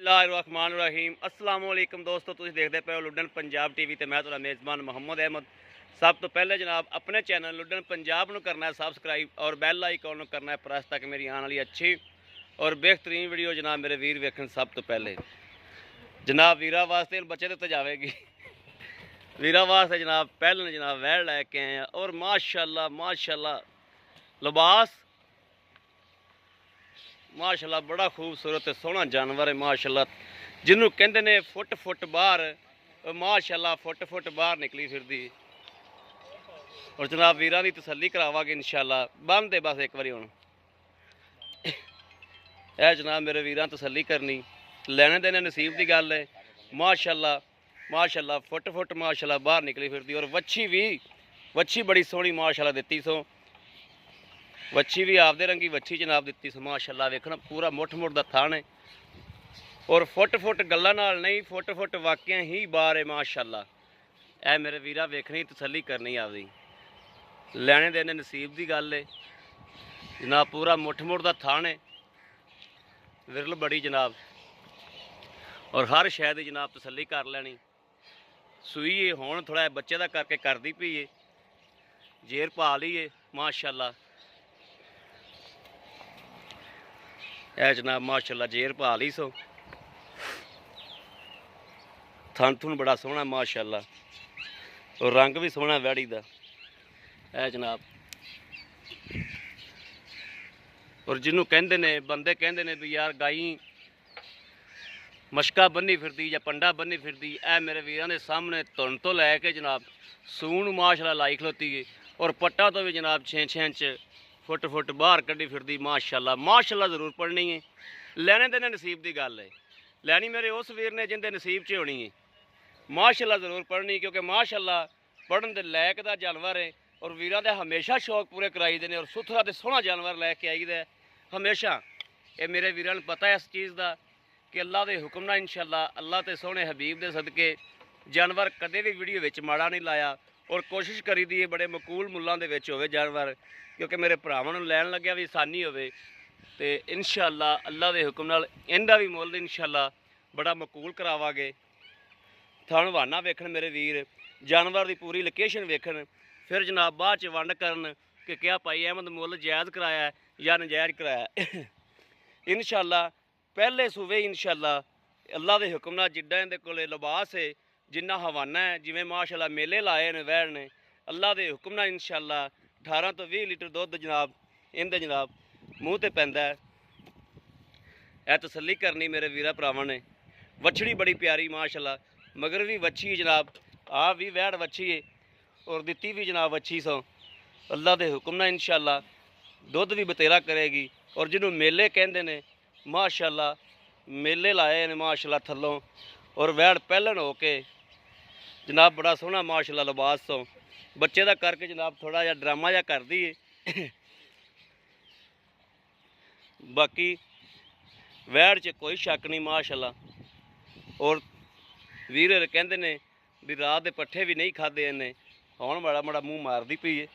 बिस्मिल्लाहिर्रहमानिर्रहीम अस्सलाम वालेकुम दोस्तों, तुसीं देखते पे हो लुडन पंजाब टीवी ते मैं तुहाडा मेज़बान मुहम्मद अहमद। सब तो पहले जनाब अपने चैनल लुडन पंजाब नूं करना है सबसक्राइब और बैल आइकॉन नूं करना है प्रेस ताकि मेरी आने वाली अच्छी और बेहतरीन वीडियो जनाब मेरे वीर वेखन। सब तो पहले जनाब वीरा वास्ते बच्चे तो जाएगी वीरा वास्ते जनाब पहले जनाब वैड़ लैके आए हैं और माशाल्लाह माशाल्लाह लिबास माशाल्लाह बड़ा खूबसूरत सोहना जानवर है माशाल्लाह, जिन्हों कहते ने फुट फुट बाहर माशाल्लाह फुट फुट बाहर निकली फिरदी। और जनाब वीरां दी तसल्ली करावांगे इंशाल्लाह। बंद दे बस एक बारी हुण ए जनाब मेरे वीरां तसल्ली करनी लैने देने नसीब की गल है। माशाल्लाह माशाल्लाह फुट फुट माशाल्लाह बाहर निकली फिरदी और वच्छी बड़ी सोहनी माशाल्लाह दित्ती सो। वच्छी भी आपदे रंगी वच्छी जनाब दित्ती सो माशाल्लाह। वेखना पूरा मुठ मुठ दा थान है और फुट फुट गल्लां नाल नहीं फुट फुट वाकिया ही बार है माशाल्लाह। ए मेरे वीरा वेखनी तसल्ली करनी आपदी लैने देने नसीब की गल है जनाब। पूरा मुठ मुठ दा थान है विरल बड़ी जनाब और हर शय दी जनाब तसल्ली कर लैनी। सूई है हुण थोड़ा बच्चे दा करके करदी पई है जेर पा ली है माशाल्लाह। है जनाब माशाल्लाह जेर पा ली सो थन थुन बड़ा सोहना माशाल्लाह और रंग भी सोहना वैड़ी दा है जनाब। और जिन्हों कहते ने बंदे कहते ने भी यार गाई मशका बन्नी फिरदी या पंडा बन्नी फिरदी, ए मेरे वीरां दे सामने धुन तो लैके जनाब सून माशाल्लाह लाई खलोती है और पट्टा तो भी जनाब 6-6 इंच फुट फुट बाहर कड्डी फिरदी माशाल्लाह। माशाल्लाह जरूर पढ़नी है लैने देने नसीब की गल है। लैनी मेरे उस वीर ने जिंदे नसीब च होनी है माशाल्लाह जरूर पढ़नी, क्योंकि माशाल्लाह पढ़न दे लैक दा जानवर है और वीरां दे हमेशा शौक पूरे कराई दे ने और सुथरा ते सोहना जानवर लैके आई दे हमेशा। ये मेरे वीरां नूं पता है इस चीज़ का कि अल्लाह के हुक्म नाल इंशाल्लाह अल्लाह ते सोहने हबीब दे सदके जानवर कदे भी वीडियो विच माड़ा नहीं लाया और कोशिश करी दी है बड़े मकूल मुल्लां दे विच होवे जानवर, क्योंकि मेरे भरावां नूं लैण लग्या भी आसानी होवे ते इंशाल्लाह अल्लाह के हुक्म नाल इहदा भी मुੱਲ इंशाल्लाह बड़ा मकूल करावांगे। थण वाना वेखण मेरे वीर जानवर की पूरी लोकेशन वेखण फिर जनाब बाद च वंड करन कि क्या भाई अहमद मुੱਲ जायज़ कराया है या नजायज़ कराया इंशाल्लाह पहले सूबे इंशाल्लाह अल्लाह के हुक्म नाल जिड्डा इहदे कोले लिबास है जिन्ना हवाना है जिवें माशाल्लाह मेले लाए ने वैड़ ने अल्लाह के हुक्म नाल इंशाल्लाह 18 तो 20 लीटर दुध जनाब इहदे जनाब मूँह ते पैंदा है। ए तसल्ली करनी मेरे वीरा भरावां ने। वछड़ी बड़ी प्यारी माशाल्लाह मगर भी वच्छी जनाब आ भी वैड़ वच्छी है और दित्ती भी जनाब वच्छी सो अल्लाह के हुक्म नाल इंशाल्लाह दुध भी बतेरा करेगी। और जिन्हों मेले कहते ने माशाल्लाह मेले लाए ने माशाल्लाह थल्लों और वैड़ पहलन हो के जनाब बड़ा सोहना माशाल्लाह लिबास सो बच्चे का करके जनाब थोड़ा जिहा ड्रामा जिहा कर दी है बाकी वैड़ च कोई शक नहीं माशाल्लाह। और वीर कहते ने भी रात के पट्ठे भी नहीं खाते इन्हें हुण माड़ा माड़ा मूँह मारदी पई है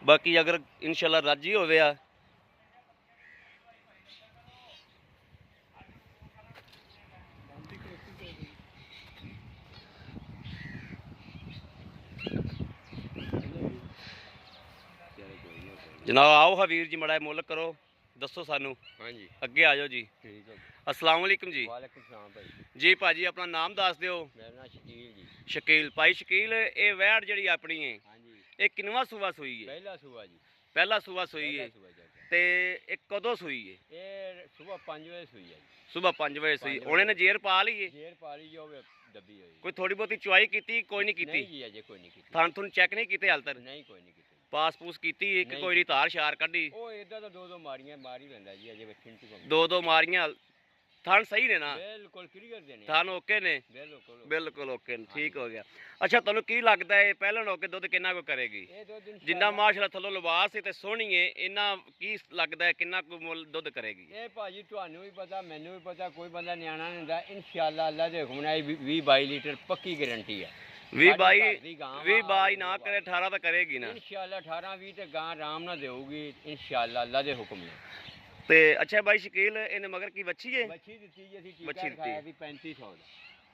बाकी अगर इंशाल्लाह राजी होवे आ जनाब आओ हा वीर जी मड़ा मुੱਲ करो दसो सानू। हाँ जी अगे आ जाओ जी। ठीक है अस्सलाम वालेकुम जी। वालेकुम सलाम भाई जी। भाजी अपना नाम दस दिओ। मेरा नाम शकील जी। शकील भाई शकील ये वैड़ जी अपनी है ये किनवा सूआ सूई है? पहला सूआ जी। पहला सूआ सूई है ते एक कदों सूई है? ये सुबह 5 बजे सूई है। सुबह 5 बजे सूई उन्हें ने जेर पा ली है? जेर पा ली जो दबी हुई कोई थोड़ी बहुत चुआई की कोई नहीं की? नहीं जी अजे कोई नहीं की। थान थुन चेक नहीं किते हाल तक? नहीं कोई नहीं की। पास पूस की कि कोई नहीं धार शार कड्डी? दो मारियां मारी लैंदा जी अजे बच्चे दो मारियां थान सही ने ना? बिल्कुल क्लियर देने थान ओके ने? बिल्कुल ओके ने। ठीक हो गया। अच्छा तुहानू की लगता है पहलन होके दुध किन्ना को करेगी? जिन्ना माशाल्लाह थल्लों लिबास है ते सोहनी है इन्ना की लगता है किन्ना को मुੱਲ दुध करेगी? ये भाजी तुहानू भी पता मैनू भी पता कोई बंदा न्याणा नहीं हुंदा इंशाल्लाह अल्लाह दे हुक्म नाल 20-22 लीटर पक्की गारंटी है। 20-22 ना करे 18 तो करेगी ना इंशाल्लाह। 18-20 तो गां आराम ना देगी इंशाल्लाह अल्लाह के हुक्म नाल। ਤੇ ਅੱਛਾ ਬਾਈ ਸ਼ਕੀਲ ਇਹਨੇ ਮਗਰ ਕੀ ਵੱਛੀ ਏ? ਵੱਛੀ ਦਿੱਤੀ ਜੀ ਅਸੀਂ, ਵੱਛੀ ਟੀਕਾ ਦਿੱਤੀ। ਰਖਾਇਆ ਸੀ 3500 ਦਾ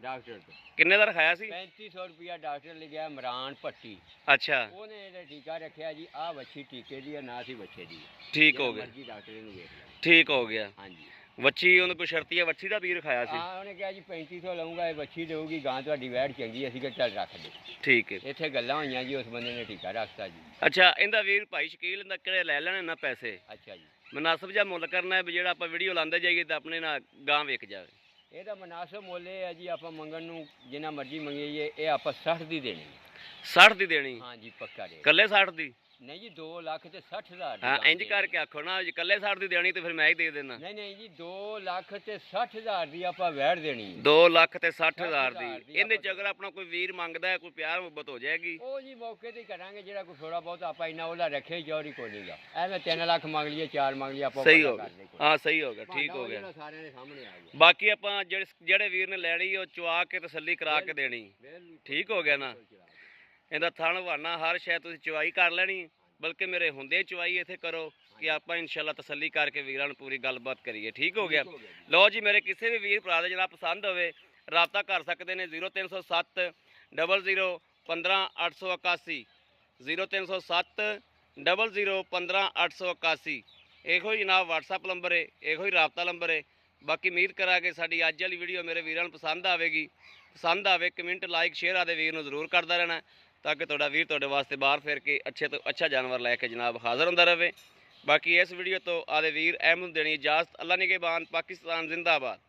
ਡਾਕਟਰ ਤੋਂ। ਕਿੰਨੇ ਦਾ ਰਖਾਇਆ ਸੀ? 3500 ਰੁਪਇਆ ਡਾਕਟਰ ਲਿਖਿਆ ਇਮਰਾਨ ਭੱਟੀ, ਅੱਛਾ ਉਹਨੇ ਇਹਦਾ ਟੀਕਾ ਰੱਖਿਆ ਜੀ। ਆਹ ਵੱਛੀ ਟੀਕੇ ਦੀ ਆ, ਨਾ ਸੀ ਵੱਛੇ ਦੀ। ਠੀਕ ਹੋ ਜਿਹੜਾ ਗਿਆ, ਮਰਜ਼ੀ ਡਾਕਟਰ ਇਹਨੂੰ ਵੇਖ ਲੈ। ਠੀਕ ਹੋ ਗਿਆ। ਹਾਂਜੀ ਵੱਛੀ ਉਹਨੂੰ ਕੋਈ ਸ਼ਰਤੀਆ ਵੱਛੀ ਦਾ ਵੀ ਰਖਾਇਆ ਸੀ? ਹਾਂ, ਉਹਨੇ ਕਿਹਾ ਜੀ 3500 ਲਊਂਗਾ, ਇਹ ਵੱਛੀ ਦੇਊਗੀ ਗਾਂ, ਤੁਹਾਡੀ ਵੈੜ ਚੰਗੀ। ਅਸੀਂ ਕਿਹਾ ਚੱਲ ਰੱਖ ਦੇ। ਠੀਕ ਹੈ। ਇੱਥੇ ਗੱਲਾਂ ਹੋਈਆਂ ਜੀ, ਉਸ ਬੰਦੇ ਨੇ ਟੀਕਾ ਰੱਖਤਾ ਜੀ। ਅੱਛਾ ਇਹਦਾ ਵੀਰ ਭਾਈ ਸ਼ਕੀਲ ਇਹਦਾ ਕਿਹੜੇ ਲੈ ਲੈਣੇ ਨਾ ਪੈਸੇ, ਅੱਛਾ ਜੀ, ਮੁਨਾਸਬ ਜਿਹਾ ਮੁੱਲ ਕਰਨਾ ਹੈ ਵੀ ਜਿਹੜਾ ਆਪਾਂ ਵੀਡੀਓ ਲਾਉਂਦੇ ਜਾਈਏ ਤਾਂ ਆਪਣੇ ਨਾਲ ਗਾਂ ਵਿਕ ਜਾਵੇ। ਇਹਦਾ ਮਨਾਸਬ ਮੁੱਲ ਇਹ ਹੈ ਜੀ, ਆਪਾਂ ਮੰਗਣ ਨੂੰ ਜਿੰਨਾ ਮਰਜ਼ੀ ਮੰਗੀਏ, ਇਹ ਆਪਾਂ 60 ਦੀ ਦੇਣੀ। 60 ਦੀ ਦੇਣੀ? ਹਾਂ ਜੀ, ਪੱਕਾ ਰੇਟ। ਕੱਲੇ 60 ਦੀ? ਨਹੀਂ ਜੀ, 2 ਲੱਖ ਤੇ 60,000 ਦੀ। ਹਾਂ ਗਾਂ ਇੰਜ ਦੇਣੀ। ਕਰਕੇ ਆਖੋ ਨਾ ਜੀ, ਕੱਲੇ 60 ਦੀ ਦੇਣੀ ਤੇ ਫਿਰ ਮੈਂ ਹੀ ਦੇ ਦੇਣਾ। ਨਹੀਂ ਨਹੀਂ ਜੀ, 2 ਲੱਖ ਤੇ 60,000 ਦੀ ਆਪਾਂ ਵੈੜ ਦੇਣੀ ਹੈ। 2 ਲੱਖ ਤੇ 60,000 ਦੀ। 60,000 ਦੀ ਇਹਦੇ ਚ ਆਪਾਂ- ਅਗਰ ਆਪਣਾ ਕੋਈ ਵੀਰ ਮੰਗਦਾ ਹੈ, ਕੋਈ ਪਿਆਰ ਮੁਹੱਬਤ ਹੋ ਜਾਏਗੀ। ਉਹ ਜੀ ਮੌਕੇ ਤੇ ਹੀ ਕਰਾਂਗੇ, ਜਿਹੜਾ ਕੋਈ ਥੋੜਾ ਬਹੁਤ ਆਪਾਂ ਇੰਨਾ ਉਹਦਾ ਰੱਖੇ ਜੋਰੀ ਕੋਈ ਨਹੀਂਗਾ। ਐਵੇਂ 3 ਲੱਖ ਮੰਗ ਲਈਏ, 4 ਮੰਗ ਲਈਏ, ਆਪਾਂ ਸਹੀ ਵਾਧਾ ਹੋ ਕਰ ਗਿਆ, ਲਈਏ। ਹਾਂ ਸਹੀ ਹੋ ਗਿਆ, ਠੀਕ ਹੋ ਗਿਆ। ਸਾਰਿਆਂ ਦੇ ਸਾਹਮਣੇ ਆ ਗਿਆ। ਬਾਕੀ ਆਪਾਂ ਜਿਹੜੇ ਵੀਰ ਨੇ ਲੈਣੀ ਉਹ ਚੁਆ ਕੇ ਤਸੱਲੀ ਕਰਾ ਕੇ ਦੇਣੀ। ਬਿਲਕੁਲ ਠੀਕ ਹੋ ਗਿਆ ਨਾ? ਇਹਦਾ ਥਣ ਵਾਣਾ ਹਰ ਸ਼ਾਇਦ ਤੁਸੀਂ ਚੁਆਈ ਕਰ ਲੈਣੀ, ਬਲਕਿ ਮੇਰੇ ਹੁੰਦੇ ਚੁਆਈ ਇੱਥੇ ਕਰੋ ਕਿ ਆਪਾਂ ਇਨਸ਼ਾਅੱਲਾ ਤਸੱਲੀ ਕਰਕੇ ਵੀਰਾਂ ਨੂੰ ਪੂਰੀ ਗੱਲਬਾਤ ਕਰੀਏ। ਠੀਕ ਹੋ ਗਿਆ। ਲਓ ਜੀ, ਮੇਰੇ ਕਿਸੇ ਵੀ ਵੀਰ ਭਰਾ ਦੇ ਜਨਾਬ ਪਸੰਦ ਹੋਵੇ ਰਾਬਤਾ ਕਰ ਸਕਦੇ ਨੇ 0307 00 15 881 0307 00 15 881। ਇਹੋ ਹੀ ਜਨਾਬ WhatsApp ਨੰਬਰ ਹੈ, ਇਹੋ ਹੀ ਰਾਬਤਾ ਨੰਬਰ ਹੈ। ਬਾਕੀ ਉਮੀਦ ਕਰਾਂਗੇ ਸਾਡੀ ਅੱਜ ਵਾਲੀ ਵੀਡੀਓ ਮੇਰੇ ਵੀਰਾਂ ਨੂੰ ਪਸੰਦ ਆਵੇਗੀ। ਪਸੰਦ ਆਵੇ ਕਮੈਂਟ ਲਾਈਕ ਸ਼ੇਅਰ ਆਦੇ ਵੀਰ ਨੂੰ ਜ਼ਰੂਰ ਕਰਦਾ ਰਹਿਣਾ, ਤਾਂ ਕਿ ਤੁਹਾਡਾ ਵੀਰ ਤੁਹਾਡੇ ਵਾਸਤੇ ਬਾਹਰ ਫਿਰ ਕੇ ਅੱਛੇ ਤੋਂ ਅੱਛਾ ਜਾਨਵਰ ਲੈ ਕੇ ਜਨਾਬ ਹਾਜ਼ਰ ਹੁੰਦਾ ਰਹੇ। ਬਾਕੀ ਇਸ ਵੀਡੀਓ ਤੋਂ ਆਦੇ ਵੀਰ ਅਹਿਮਦ ਦੇਣੀ ਇਜਾਜ਼ਤ। ਅੱਲਾ ਨਿਗਹਿਬਾਨ, ਪਾਕਿਸਤਾਨ ਜ਼ਿੰਦਾਬਾਦ।